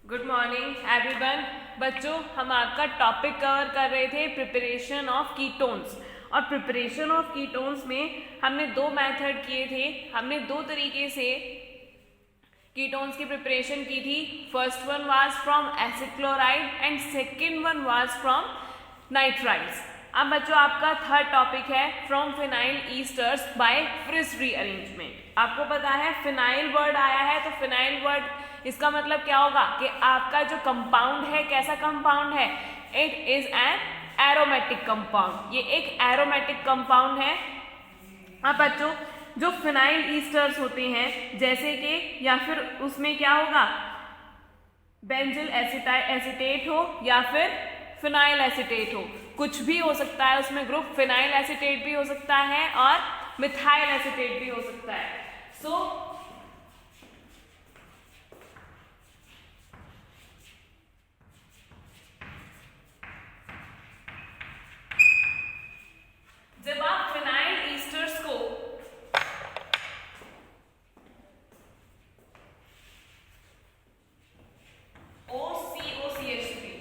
Good morning everyone. बच्चों, हम आपका टॉपिक कवर कर रहे थे प्रिपरेशन ऑफ कीटोन्स। और प्रिपरेशन ऑफ कीटोन्स में हमने दो मेथड किए थे। हमने दो तरीके से कीटोन्स की प्रिपरेशन की थी। First one was from acid chloride and second one was from nitrides. अब बच्चों, आपका थर्ड टॉपिक है from phenyl esters by Fries rearrangement. आपको पता है फिनाइल वर्ड आया है, तो फिनाइल वर्ड इसका मतलब क्या होगा कि आपका जो कंपाउंड है, कैसा कंपाउंड है? It is an aromatic compound. ये एक एरोमेटिक कंपाउंड है। अब बच्चों, जो फिनाइल ईस्टर्स होते हैं, जैसे कि या फिर उसमें क्या होगा, बेंजिल एसीटेट हो या फिर फिनाइल एसीटेट हो, कुछ भी हो सकता है उसमें ग्रुप। फिनाइल एसीटेट भी हो सकता है और मिथाइल एसीटेट भी हो सकता है। सो जब आप फिनाइल ईस्टर्स को OCOCH3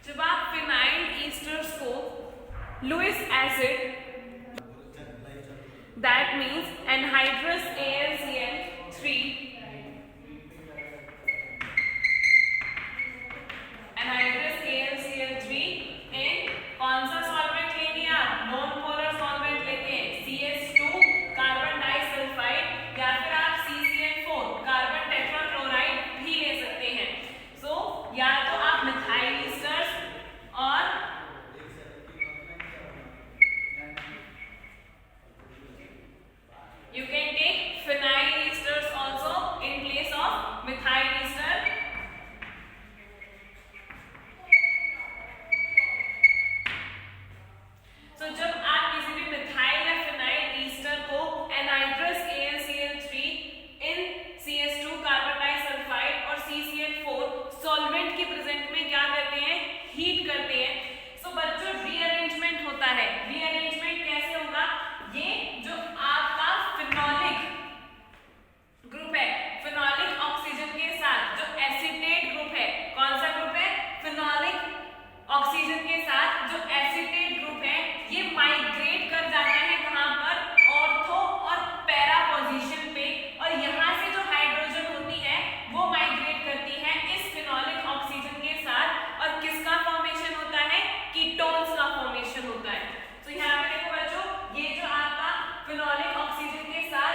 जब आप फिनाइल ईस्टर्स को Lewis acid, that means anhydrous AlCl3, anhydrous AlCl3 in कौन सा सॉल्वेंट लेंगे आप? नॉन पोलर सॉल्वेंट लेंगे CH2 कार्बन डाइसल्फाइड या फिर आप CCl4 कार्बन टेट्राक्लोराइड भी ले सकते हैं। सो या तो आप मिथाइल ईस्टर्स और you can take phenyl esters also in place of methyl ester. So जब आप किसी भी मिथाइल या फिनाइल ईस्टर को एनहाइड्रस AlCl3 इन CH2 कार्बन डाइसल्फाइड और CCl4 सॉल्वेंट की प्रेजेंट में क्या करते हैं? हीट करते हैं। सो बच्चों, रीअरेंजमेंट होता है। रीअरेंजमेंट कैसे होगा? ये जो आपका फिनोलिक ग्रुप है, फिनोलिक ऑक्सीजन के साथ जो एसीटेट ग्रुप है, कौन सा ग्रुप है? फिनोलिक ऑक्सीजन के साथ जो एसीटेट ग्रुप है, ये माइग्रेट कर जाता है कहां पर? ऑर्थो और पैरा पोजीशन पे। और यहां से जो हाइड्रोजन होती है वो माइग्रेट करती है इस फिनोलिक ऑक्सीजन के साथ। और किसका फॉर्मेशन होता है? कीटोन्स का फॉर्मेशन होता है। तो यहां पे देखो बच्चों, ये जो आपका फिनोलिक ऑक्सीजन के साथ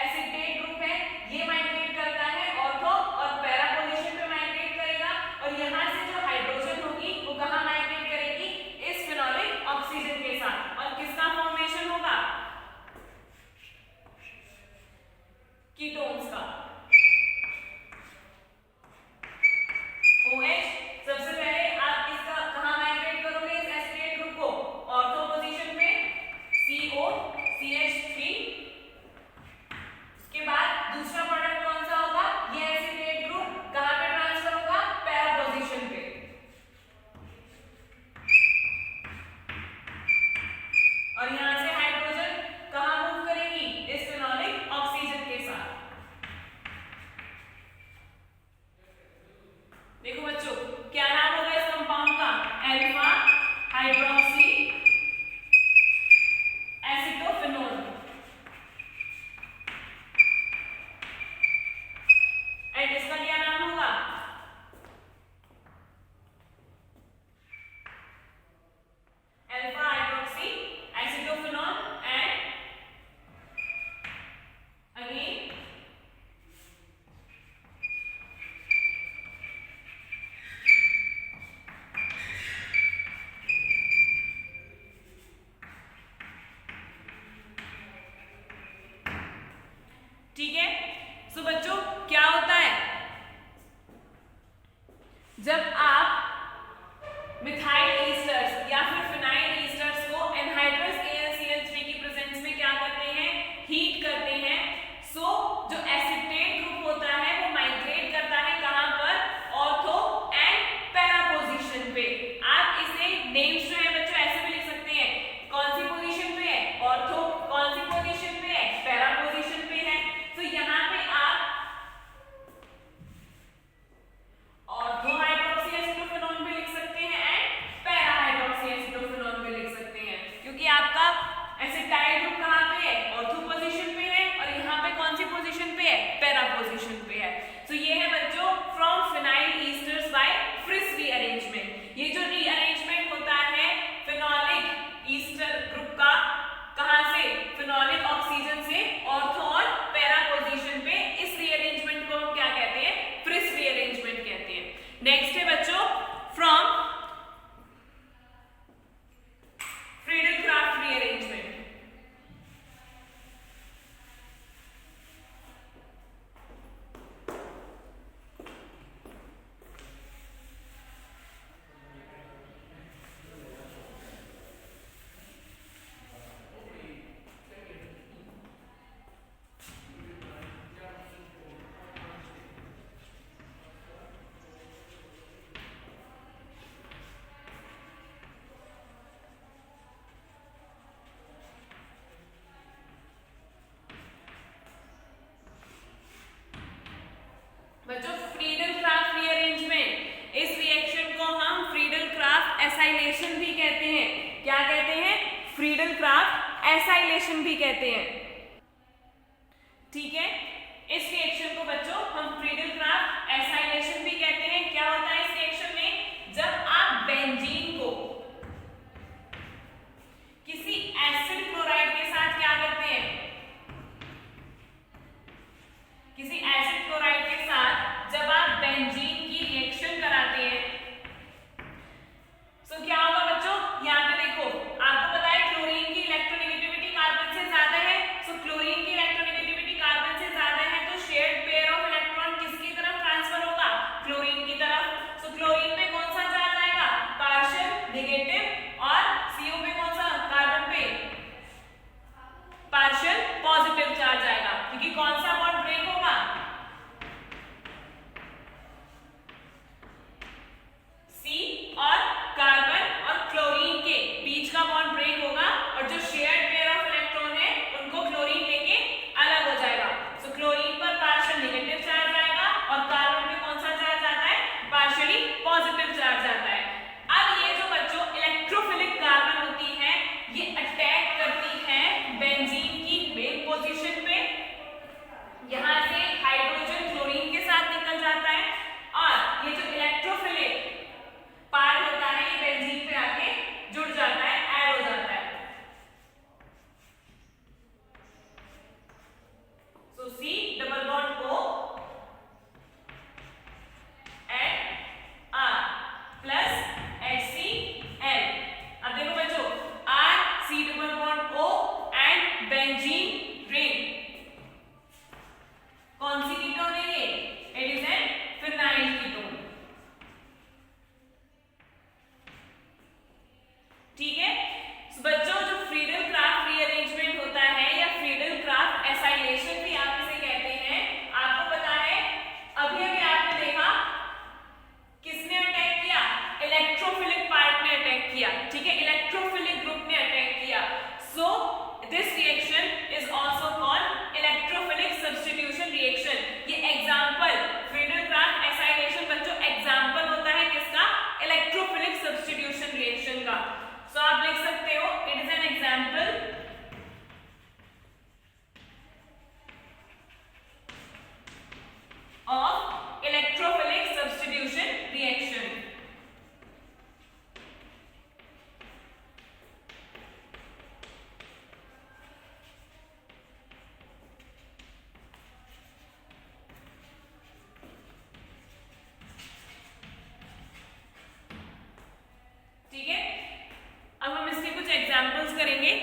एसीटेट ग्रुप है, ये माइग्रेट करता है ऑर्थो और पैरा पोजीशन पे माइग्रेट करेगा। और यहां से जो हाइड्रोजन होगी वो कहां माइग्रेट करेगी? इस फिनोलिक ऑक्सीजन के साथ। और किसका फॉर्मेशन होगा? कीटोन्स का। OH सबसे पहले आप इसका कहां माइग्रेट करोगे? इस एसीटेट ग्रुप को ऑर्थो पोजीशन पे COCH3। उसके बाद दूसरा प्रोडक्ट कौन सा होगा? ये एसीटेट ग्रुप कहां पे ट्रांसफर होगा? पैरा पोजीशन पे। और यहां से हाइड्रोजन कहां मूव करेगी? इस फिनोलिक ऑक्सीजन के साथ। देखो बच्चों, क्या नाम होगा इस कंपाउंड का? Alpha hydroxy एसीटोफिनोल। एंड इसका क्या नाम होगा? अल्फा हाइड्रोक्सी एसीटोफिनोल एंड अगेन ठीक है। सो बच्चों, क्या होता है जब आप मिथाइल ईस्टर्स या फिर फिनाइल ईस्टर्स को एनहाइड्रस AlCl3 की प्रेजेंस में क्या करते हैं? हीट करते हैं। सो जो एसीटेट ग्रुप होता है वो माइग्रेट करता है कहां पर? ऑर्थो एंड पैरा पोजीशन पे। आप इसे नेम्स जो है बच्चों ऐसे भी लिख सकते हैं। कौन सी पोजीशन पे है? ऑर्थो आपका एसिटाइल ग्रुप कहाँ पे है, ऑर्थो पोजीशन पे है, और यहाँ पे कौन सी पोजीशन पे है, पैरा पोजीशन पे है। तो ये है बच्चों from phenyl esters by Fries rearrangement. ये जो रीअरेंजमेंट होता है फिनोलिक ईस्टर ग्रुप का, कहाँ से, फिनोलिक ऑक्सीजन से ऑर्थो और पैरा पोजीशन पे, इस रीअरेंजमेंट को हम क्या कहते हैं, फ्रिस रीअरेंजमेंट कहते हैं। नेक्स्ट है बच्चों फ्रॉम फ्रीडल-क्राफ्ट रीअरेंजमेंट। बच्चों फ्रीडल-क्राफ्ट रीअरेंजमेंट, इस रिएक्शन को हम फ्रीडल-क्राफ्ट एसाइलेशन भी कहते हैं। क्या कहते हैं, फ्रीडल-क्राफ्ट एसाइलेशन भी कहते हैं। ठीक है, इस रिएक्शन को बच्चों हम फ्रीडल-क्राफ्ट एसाइलेशन भी कहते हैं। क्या होता है इस रिएक्शन में, जब आप बेंजीन को किसी एसिड क्लोराइड के साथ क्या करते हैं, किसी एसिड क्लोराइड के साथ जब आप बेंजीन की रिएक्शन कराते हैं, तो क्या होगा बच्चों, यहाँ पे देखो आपको पता है क्लोरीन की इलेक्ट्रोनेगेटिविटी कार्बन से ज्यादा है। सो क्लोरीन की इलेक्ट्रोनेगेटिविटी कार्बन से ज्यादा है, तो शेयर्ड पेयर ऑफ इलेक्ट्रॉन किसकी तरफ ट्रांसफर होगा, क्लोरीन की तरफ। सो क्लोरीन पे कौन सा चार्ज आएगा, पार्शियल नेगेटिव, और सीओ पे कौन सा, कार्बन पे पार्शियल पॉजिटिव चार्ज आएगा, क्योंकि कौन सा बॉन्ड ब्रेक होगा, सी और कार्बन और क्लोरीन के बीच का बॉन्ड ब्रेक होगा, और जो शेयर्ड पेयर ऑफ इलेक्ट्रॉन है उनको क्लोरीन लेके अलग हो जाएगा। सो क्लोरीन पर पार्शियल नेगेटिव चार्ज आएगा, और कार्बन पे कौन सा चार्ज आता है, पार्शियली पॉजिटिव चार्ज आता है। अब ये जो बच्चों इलेक्ट्रोफिलिक कार्बन होती है, ये अटैक करती है बेंजीन की मेन पोजीशन पे, यहाँ से हाइड्रोजन क्लोरीन के साथ निकल जाता है, और ये जो इलेक्ट्रोफिलिक पार्ट होता है ये बेंजीन पे आके जुड़ जाता है, ऐड हो जाता है। So C double bond O and R plus HCl। अब देखो बच्चों R C double bond O and benzene ring, कौन सी कीटोन है ये, it is an phenyl ketone. ठीक है, बच्चों जो फ्रीडल-क्राफ्ट रीअरेंजमेंट होता है या फ्रीडल-क्राफ्ट एसाइलेशन भी आप इसे कहते हैं, आपको पता है अभी अभी आपने देखा किसने अटैक किया, इलेक्ट्रोफिलिक पार्ट ने अटैक किया। ठीक है, इलेक्ट्रोफिलिक ग्रुप ने अटैक किया। So this reaction is also called electrophilic substitution reaction. ये एग्जांपल फ्रीडल-क्राफ्ट एसाइलेशन बच्चों एग्जांपल होता है किसका, इलेक्ट्रोफिलिक सब्स्टिट्यूशन रिएक्शन का। सो आप लिख सकते हो it is an example of electrophilic substitution reaction. ठीक है, अब हम इसके कुछ एग्जांपल्स करेंगे,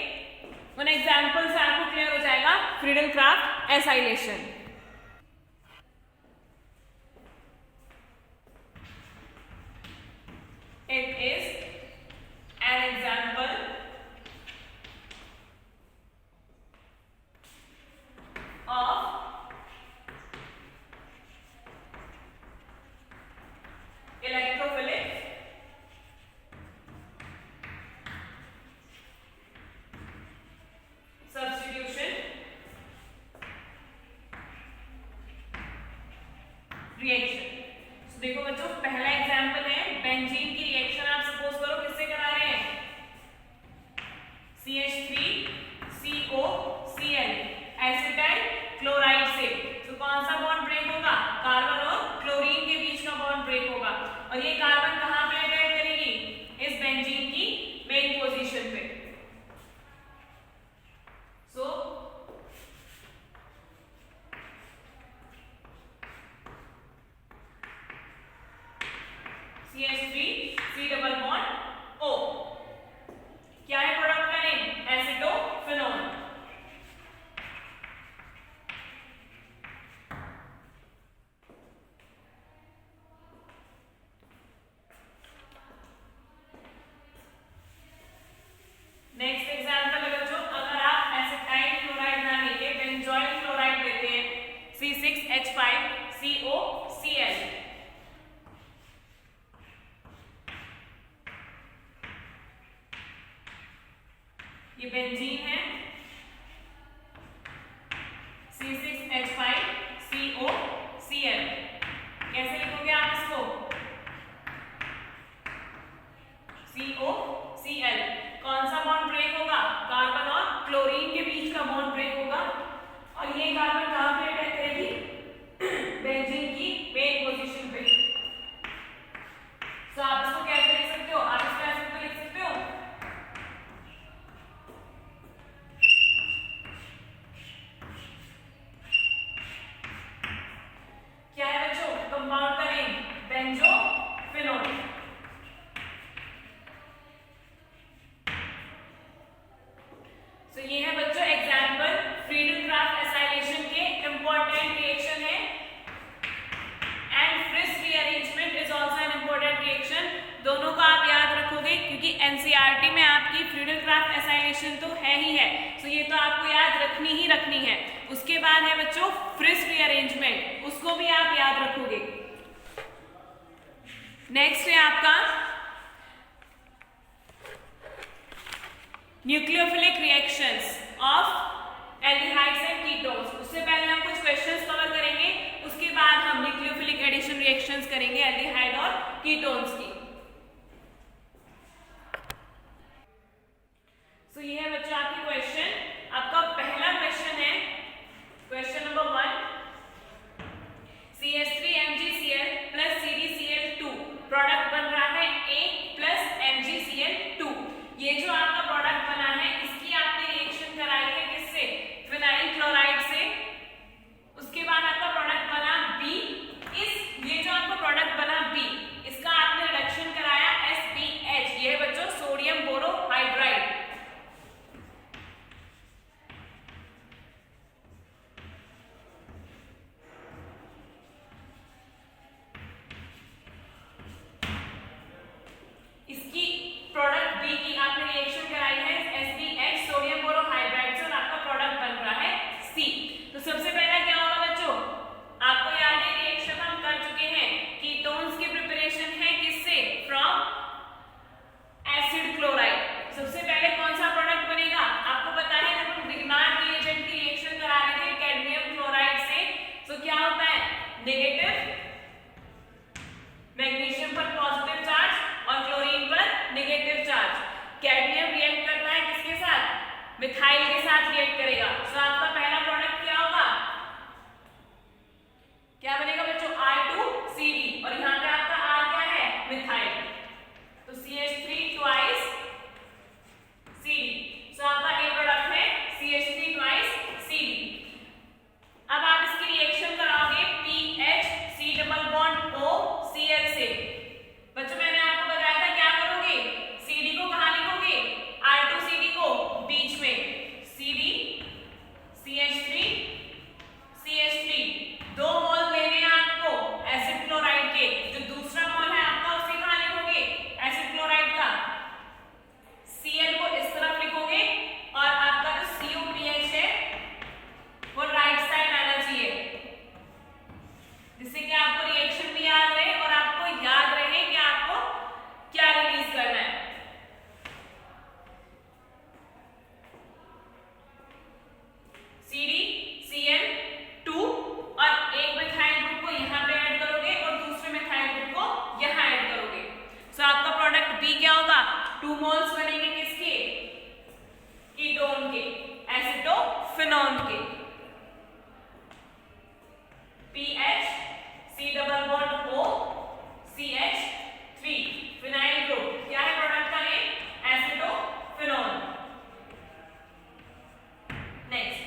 उन एग्जांपल से आपको क्लियर हो जाएगा Friedel-Crafts acylation. It is an example of electrophilic substitution reaction. तो देखो बच्चों पहला एग्जांपल है बेंजीन की रिएक्शन, आप सपोज करो किससे करा रहे हैं, CH3COCl एसिटाइल क्लोराइड से। तो कौन सा बॉन्ड ब्रेक होगा? कार्बन और क्लोरीन के बीच का बॉन्ड ब्रेक होगा और ये कार्बन कहां पे अटैक करेगी? इस बेंजीन की मेन पोजीशन पे। सो CH3 C double bond O। क्या है प्रोडक्ट का नेम? एसिटोफिनोन। नेक्स्ट एग्जांपल है बच्चों, अगर आप एसिटाइल क्लोराइड ना लेके बेंजोइल क्लोराइड लेते हैं C6H5COCl। ये बेंजीन है C6H5COCl। कैसे लिखोगे आप इसको? COCl। कौन सा बॉन्ड ब्रेक होगा? कार्बन और क्लोरीन के बीच का बॉन्ड ब्रेक होगा और ये कार्बन कहां पे अटैक करेगी? बेंजीन की मेन पोजीशन पे। तो आप इसको कैसे लिख सकते हो? आप इसको ऐसे तो लिख सकते हो, क्या है बच्चों कंपाउंड का नेम? बेंजोफिनोन। तो ये है बच्चों एग्जांपल फ्रीडल-क्राफ्ट एसाइलेशन के इंपॉर्टेंट रिएक्शन है and Fries rearrangement is also an important reaction. दोनों को आप याद रखोगे क्योंकि एनसीईआरटी में आपकी फ्रीडल-क्राफ्ट एसाइलेशन तो है ही है, तो ये तो आपको याद रखनी ही रखनी है। उसके बाद है बच्चों फ्रिस रीअरेंजमेंट, उसको भी आप याद रखोगे। नेक्स्ट है आपका nucleophilic reactions of aldehydes and ketones. उससे पहले हम कुछ क्वेश्चंस कवर करेंगे, उसके बाद हम न्यूक्लियोफिलिक एडिशन रिएक्शंस करेंगे एल्डिहाइड और कीटोन्स की। सो ये है बच्चों आपके क्वेश्चन। आपका पहला क्वेश्चन है question number 1, CH3MgCl plus CdCl2 product बन रहा है A प्लस MgCl2। ये जो आपका प्रोडक्ट बना है इसकी आपने रिएक्शन कराई है किससे? फिनाइल क्लोराइड से। उसके बाद आपका प्रोडक्ट बना B। ये जो आपका प्रोडक्ट बना B, इसका आपने रिडक्शन कराया SBH। ये है बच्चों सोडियम बोरोहाइड्राइड। इसकी प्रोडक्ट बी की आपने रिएक्शन कराई है SBH सोडियम बोरोहाइड्राइड से और आपका प्रोडक्ट बन रहा है C। तो सबसे पहला क्या होगा बच्चों? आपको याद है रिएक्शन हम कर चुके हैं, कीटोन्स की प्रिपरेशन है किससे? From acid chloride. सबसे पहले कौन सा प्रोडक्ट बनेगा? आपको पता है जब हम डिग्नार्ड रिएजेंट की रिएक्शन करा रहे थे कैडमियम क्लोराइड से, तो क्या होता है? नेगेटिव मैग्नीशियम पर पॉजिटिव चार्ज और क्लोरीन पर नेगेटिव चार्ज। कैडमियम रिएक्ट करता है किसके साथ? मिथाइल के साथ रिएक्ट करेगा। तो आपका पहला प्रोडक्ट क्या होगा? क्या बनेगा बच्चों? R2CD और यहाँ पे आपका R क्या है? मिथाइल। तो CH3 ट्वाइस CD। तो आपका ए प्रोडक्ट है CH3 ट्वाइस CD। अब आप इसकी रिएक्शन कराओगे PHC डबल बॉन्ड OCl से। बच्चों मैंने आपको बताया था क्या करोगे? CD को कहां लिखोगे? R2CD को बीच में। CD CH3 CH3 दो मोल लेने हैं आपको एसिड क्लोराइड के। जो दूसरा मोल है आपका उसे कहां लिखोगे? एसिड क्लोराइड का। Cl को इस तरफ लिखोगे और आपका जो COPH है वो राइट साइड आना चाहिए, जिससे कि आपको रिएक्शन भी याद रहे और आपको याद रहे कि आपको क्या रिलीज करना है। CD फिनॉन के, PH C double bond O CH3, phenyl group. क्या है प्रोडक्ट का नेम? एसिटोफिनॉन। नेक्स्ट,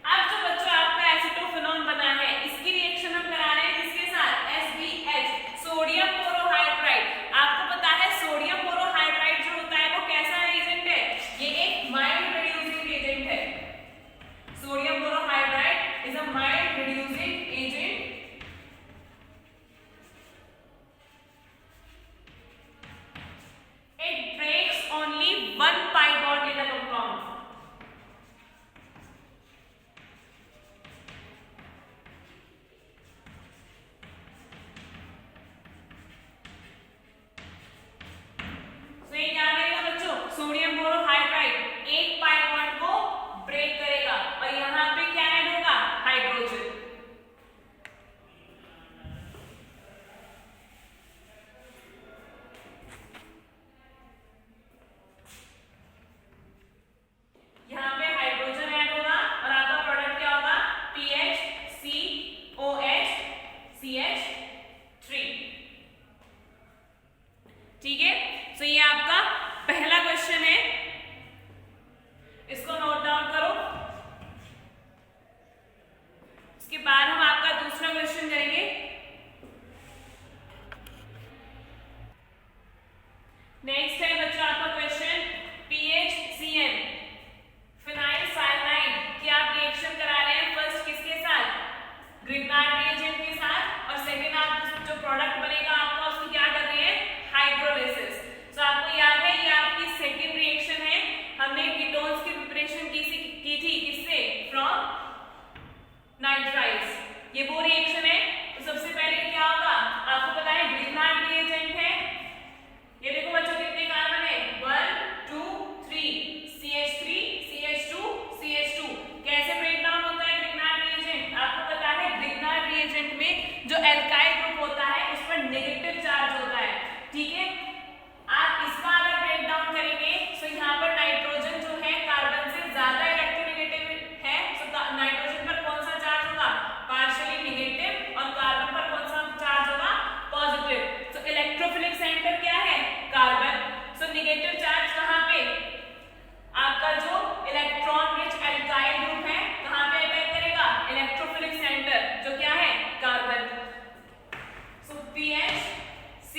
अब जो बच्चों आपका एसिटोफिनॉन बना है, इसकी रिएक्शन हम करा रहे हैं किसके साथ? SbH, sodium borohydride. आपको पता है सोडियम बोरोहाइड्राइड जो होता है वो कैसा एजेंट है? ये एक माइल्ड रिड्यूसिंग एजेंट है। Sodium borohydride is a mild reducing agent. It breaks only one pi bond in a compound. तो ये क्या करेगा बच्चों? सोडियम बोरोहाइड्राइड एक पाई बॉन्ड को ब्रेक करेगा और यहाँ पे क्या ऐड होगा? हाइड्रोजन। यहाँ पे हाइड्रोजन ऐड होगा और आपका प्रोडक्ट क्या होगा? PHCOH CH3। ठीक है, तो ये आपका पहला क्वेश्चन है, इसको नोट डाउन करो। उसके बाद हम आपका दूसरा क्वेश्चन करेंगे। नेक्स्ट है बच्चों आपका क्वेश्चन PHCN, फिनाइल साइनाइड की आप रिएक्शन करा रहे हैं फर्स्ट किसके साथ? ग्रिग्नार्ड रिएजेंट के साथ, और सेकेंड आप जो प्रोडक्ट बनेगा आपका उसकी क्या कर रहे हैं? हाइड्रोलिसिस। तो आपको याद है ये आपकी सेकेंड रिएक्शन है। हमने कीटोन्स की प्रिपरेशन की थी किससे? From nitriles. ये वो रिएक्शन है। तो सबसे पहले क्या होगा? आपको पता है ग्रिग्नार्ड रिएजेंट है। ये देखो बच्चों कितने कार्बन है? 1 2 3, CH3 CH2 CH2। कैसे ब्रेक डाउन होता है ग्रिग्नार्ड रिएजेंट? आपको पता है ग्रिग्नार्ड रिएजेंट में जो एल्काइल ग्रुप होता है उस पर नेगेटिव चार्ज होता है। ठीक है, आप इसका अगर ब्रेक डाउन करेंगे तो यहाँ पर नाइट्रोजन जो है कार्बन से ज्यादा इलेक्ट्रोनेगेटिव है। तो नाइट्रोजन पर कौन सा चार्ज होगा? पार्शियली नेगेटिव, और कार्बन पर कौन सा चार्ज होगा? पॉजिटिव। तो इलेक्ट्रोफिलिक सेंटर क्या है? कार्बन। सो नेगेटिव चार्ज कहाँ पे? आपका जो इलेक्ट्रॉन रिच एल्काइल ग्रुप है कहाँ पे अटैक करेगा? इलेक्ट्रोफिलिक सेंटर जो क्या है? कार्बन। सो PHC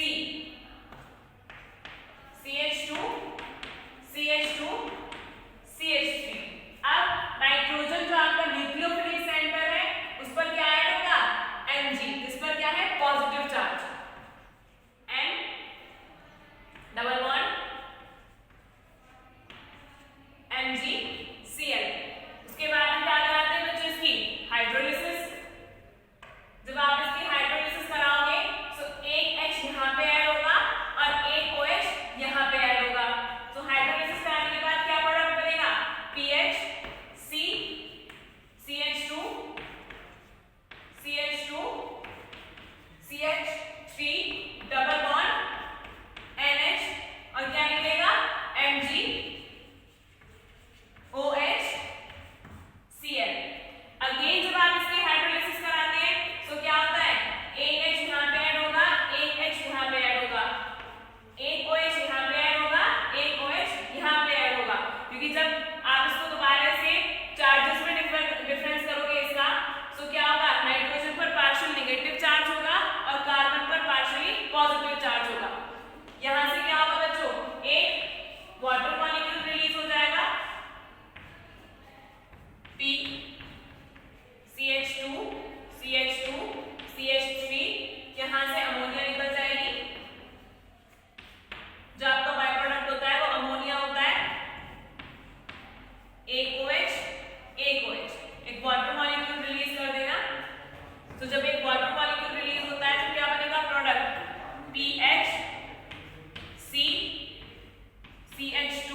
CH2 CH2 CH3। अब नाइट्रोजन जो आपका न्यूक्लियोफिलिक सेंटर है उस पर क्या ऐड होगा? Mg, जिस पर क्या है? Positive charge. N double bond MgCl। उसके बाद हम क्या कराते हैं बच्चों? इसकी हाइड्रोलिसिस। जब आप इसकी हाइड्रोलिसिस कराओगे तो एक H यहाँ पे ऐड होगा और एक OH यहाँ पे ऐड होगा। तो हाइड्रोलिसिस कराने के बाद क्या प्रोडक्ट बनेगा? PHC CH2 CH2 CH3 double bond NH, और क्या निकलेगा? MgOH Cl। अगेन जब आप इसकी हाइड्रोलिसिस कराते हैं तो क्या होता है? एक H यहाँ पे ऐड होगा, एक H यहाँ पे ऐड होगा, एक OH यहाँ पे ऐड होगा, एक OH यहाँ पे ऐड होगा। क्योंकि जब आप इसको दोबारा से चार्जेस में डिफरेंस करोगे इसका, तो क्या होगा? नाइट्रोजन पर पार्शियल नेगेटिव चार्ज होगा और कार्बन पर पार्शियली पॉजिटिव चार्ज होगा। यहाँ से क्या होगा बच्चों? एक वाटर मॉलिक्यूल रिलीज हो जाएगा P CH2 CH2 CH3, यहाँ से अमोनिया निकल जाएगी। जो आपका बाय प्रोडक्ट होता है वो अमोनिया होता है। एक OH एक वाटर मॉलिक्यूल रिलीज कर देगा। तो जब एक वाटर मॉलिक्यूल रिलीज होता है तो क्या बनेगा product? PHC CH2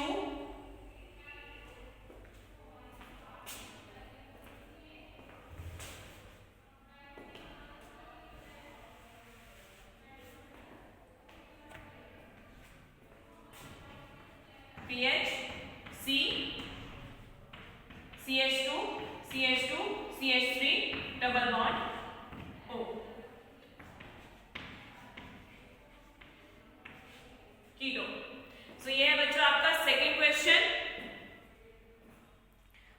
PHC CH2 CH2 CH3 double bond O। कीटो। सो ये है बच्चों आपका सेकेंड क्वेश्चन।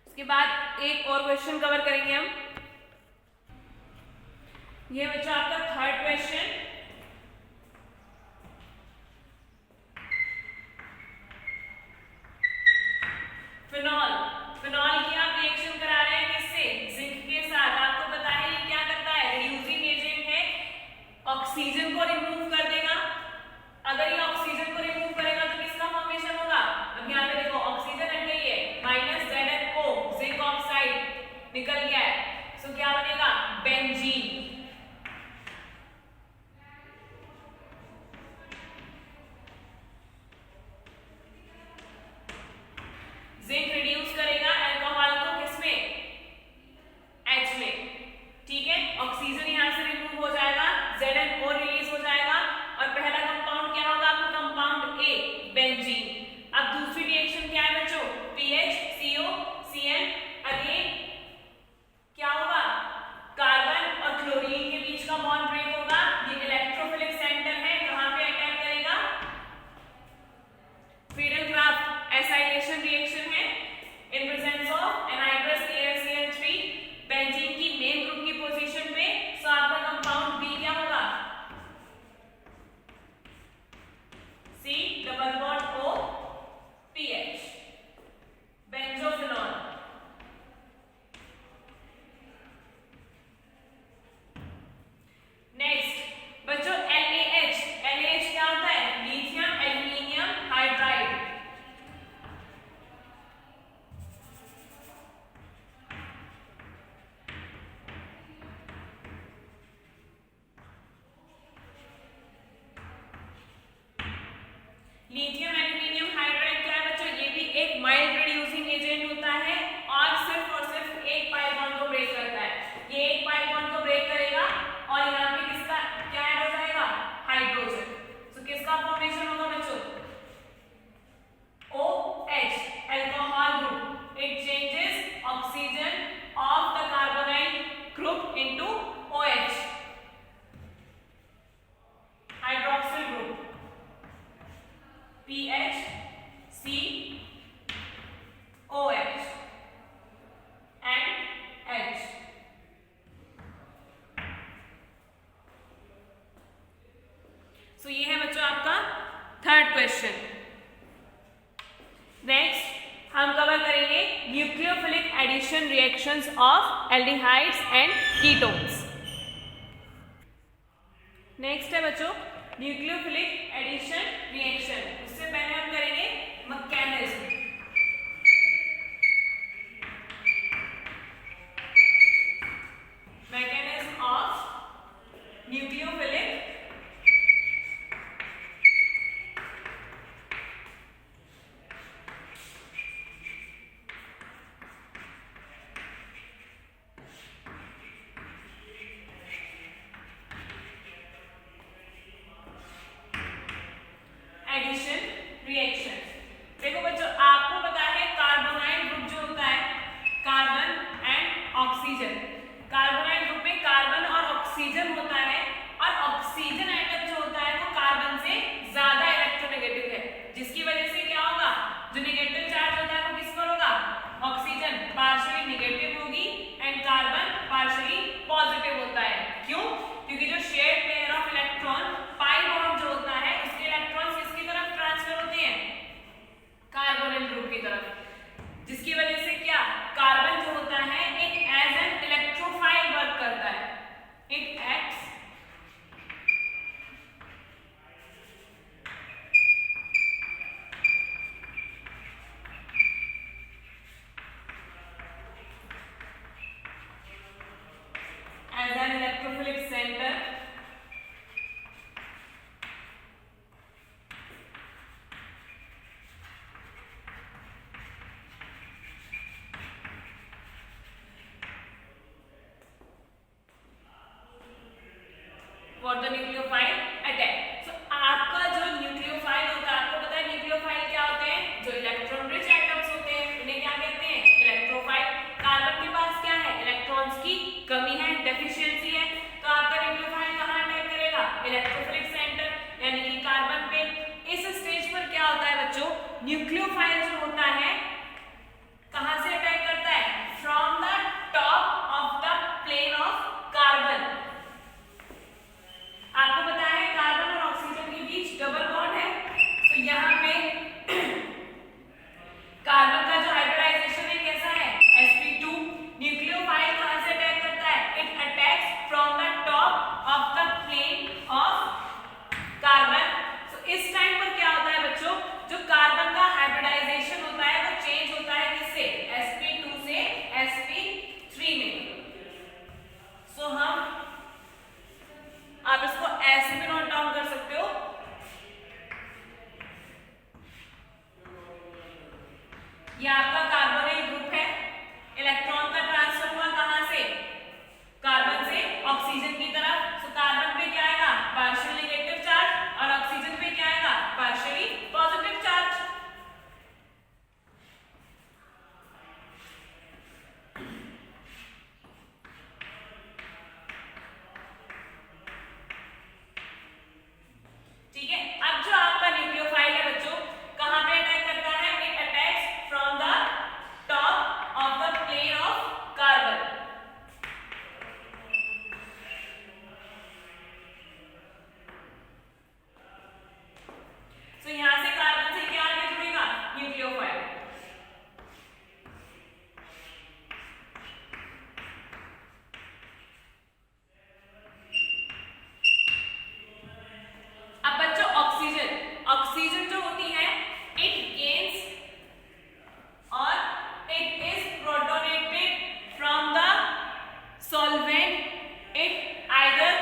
उसके बाद एक और क्वेश्चन कवर करेंगे हम। ये बच्चों आपका थर्ड क्वेश्चन। फिनॉल, फिनॉल की आप रिएक्शन करा रहे हैं किससे? जिंक के साथ। आपको पता है ये क्या करता है? रिड्यूसिंग एजेंट है, ऑक्सीजन को रिमूव कर देगा। अगर ये ऑक्सीजन को रिमूव करेगा तो किसका फॉर्मेशन होगा? अब यहाँ पे देखो ऑक्सीजन हट गई है, -ZnO, जिंक ऑक्साइड निकल गया है। सो क्या बनेगा? बेंजीन। जिंक रिड्यूस करेगा अल्कोहल को किसमें? H में। ठीक है, ऑक्सीजन यहां से रिमूव हो जाएगा, ZnO रिलीज हो जाएगा और पहला कंपाउंड क्या होगा आपका? Compound A, benzene. अब दूसरी रिएक्शन क्या है बच्चों? PHCO CN। अगेन क्या होगा? कार्बन और क्लोरीन के बीच का बॉन्ड ब्रेक होगा। ये इलेक्ट्रोफिलिक सेंटर है, कहां पे अटैक करेगा? फ्रीडल-क्राफ्ट एसाइलेशन रिएक्शन है in presence of anhydrous AlCl3 benzene की मेन ग्रुप की पोजीशन पे। सो आपका कंपाउंड बी क्या होगा? C double bond O PH, benzophenol. Next बच्चों LAH, LAH क्या होता है? Lithium aluminium hydride. Lithium aluminium hydride क्या है बच्चों? ये भी एक माइल्ड रिड्यूसिंग एजेंट होता है और सिर्फ एक पाई बॉन्ड को ब्रेक करता है। ये एक पाई बॉन्ड को ब्रेक करेगा और यहाँ पे किसका क्या ऐड हो जाएगा? हाइड्रोजन। तो किसका फॉर्मेशन होगा बच्चों? OH, alcohol group. It changes oxygen of the carbonyl group into OH, hydroxyl group PH C OH and H। So ये है बच्चों आपका थर्ड क्वेश्चन। नेक्स्ट हम कवर करेंगे nucleophilic addition reactions of aldehydes and ketones. Next है बच्चों nucleophilic addition reaction. उससे पहले हम करेंगे mechanism. Mechanism of nucleophilic addition reaction. देखो बच्चों आपको पता है कार्बोनाइल ग्रुप जो होता है, carbon and oxygen. Carbonyl group में कार्बन और ऑक्सीजन होता है और ऑक्सीजन एटम जो होता है वो कार्बन से ज्यादा इलेक्ट्रोनेगेटिव है, जिसकी वजह से क्या होगा? जो नेगेटिव चार्ज होता है वो किस पर होगा? ऑक्सीजन पार्शियली नेगेटिव होगी एंड कार्बन पार्शियली पॉजिटिव होता है। क्यों? क्योंकि जो shared pair of electron pi bond जो होता है उसके इलेक्ट्रॉन्स किसकी तरफ ट्रांसफर होते हैं? कार्बोनिल ग्रुप की तरफ, जिसकी वजह से क्या कार्बन जो होता है एक एज एन इलेक्ट्रोफाइल वर्क करता है। It acts as an electrophilic center for the nucleophile attack। So आपका जो न्यूक्लियोफाइल होता है, आपको पता है न्यूक्लियोफाइल क्या होते हैं? जो इलेक्ट्रॉन रिच एटम्स होते हैं उन्हें क्या कहते हैं? इलेक्ट्रोफाइल। कार्बन के पास क्या न्यूक्लियोफाइल जो होता है कहां से अटैक करता है? From the top of the plane of carbon. आपको पता है कार्बन और ऑक्सीजन के बीच डबल बॉन्ड है, तो यहाँ पे कार्बन का जो हाइब्रिडाइजेशन है कैसा है? sp2। न्यूक्लियोफाइल कहां से अटैक करता है? It attacks from the top of the plane of carbon. तो इस टाइम पर क्या होता है बच्चों, जो कार्बन का हाइब्रिडाइजेशन होता है वो चेंज होता है किससे? sp2 से sp3 में। सो आप इसको ऐसे भी नोट डाउन कर सकते हो, ये आपका कार्बोनिल ग्रुप है, इलेक्ट्रॉन का ट्रांसफर हुआ कहां से? कार्बन से ऑक्सीजन की तरफ। तो कार्बन पे क्या आएगा? पार्शियल नेगेटिव चार्ज, और ऑक्सीजन पे क्या आएगा? Partially positive charge. ठीक है, अब जो आपका न्यूक्लियोफाइल है बच्चों कहां पे अटैक करता है? It attacks from the top of the plane of carbon. तो यहां से कार्बन से क्या आगे जुड़ेगा? न्यूक्लियोफाइल। अब बच्चों ऑक्सीजन जो होती है इट गेन्स और it is protonated from the solvent. It either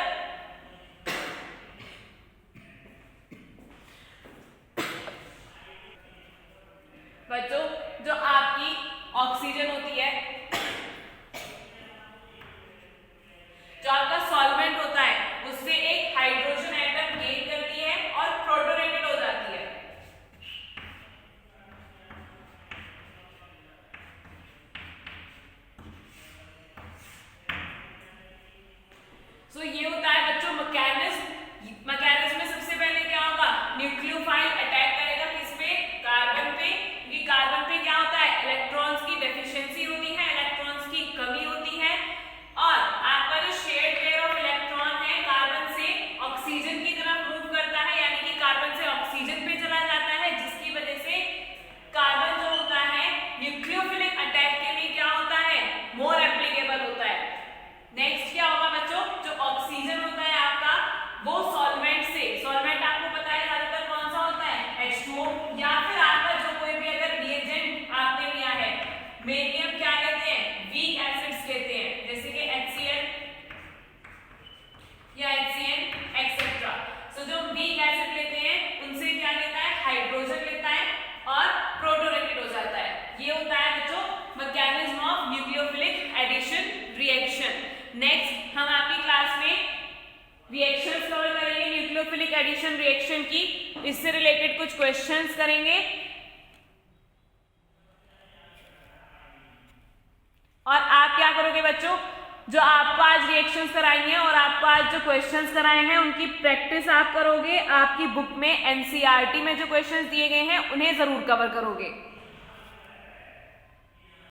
बच्चों जो आपकी ऑक्सीजन होती है, जो आपका सॉल्वेंट होता है उससे एक हाइड्रोजन एटम गेन करती है और प्रोटोनेटेड हो जाती है। सो ये होता है बच्चों मैकेनिज्म में सबसे पहले क्या होगा? न्यूक्लियोफाइल अटैक करेगा किस पे? कार्बन पे, क्योंकि कार्बन पे क्या होता है? इलेक्ट्रॉन्स की डेफिशिएंसी होती है, इलेक्ट्रॉन्स की कमी होती है, और आपका जो शेयर्ड पेयर ऑफ इलेक्ट्रॉन है कार्बन से ऑक्सीजन की तरफ मूव करता है, यानी कि कार्बन से ऑक्सीजन पे चला जाता है, जिसकी वजह से कार्बन जो होता है न्यूक्लियोफिलिक अटैक के लिए क्या होता है? मोर एप्लीकेबल होता है। नेक्स्ट क्या होगा बच्चों? जो ऑक्सीजन होता है आपका वो सॉल्वेंट से, सॉल्वेंट आपको पता है ज्यादातर कौन सा होता है? H2O, या फिर आपका जो कोई भी अगर रिएजेंट आपने लिया है, मेनली हम क्या लेते हैं? वीक एसिड्स लेते हैं, जैसे कि HCl या HCN एक्सेट्रा। सो जो वीक एसिड लेते हैं उनसे क्या लेता है? हाइड्रोजन लेता है और प्रोटोनेटेड हो जाता है। ये होता है बच्चों mechanism of nucleophilic addition reaction. नेक्स्ट हम आपकी क्लास में रिएक्शंस कवर करेंगे न्यूक्लियोफिलिक एडिशन रिएक्शन की, इससे रिलेटेड कुछ क्वेश्चंस करेंगे, और आप क्या करोगे बच्चों? जो आपको आज रिएक्शंस कराई हैं और आपको आज जो क्वेश्चंस कराए हैं उनकी प्रैक्टिस आप करोगे। आपकी बुक में एनसीईआरटी में जो क्वेश्चंस दिए गए हैं उन्हें जरूर कवर करोगे।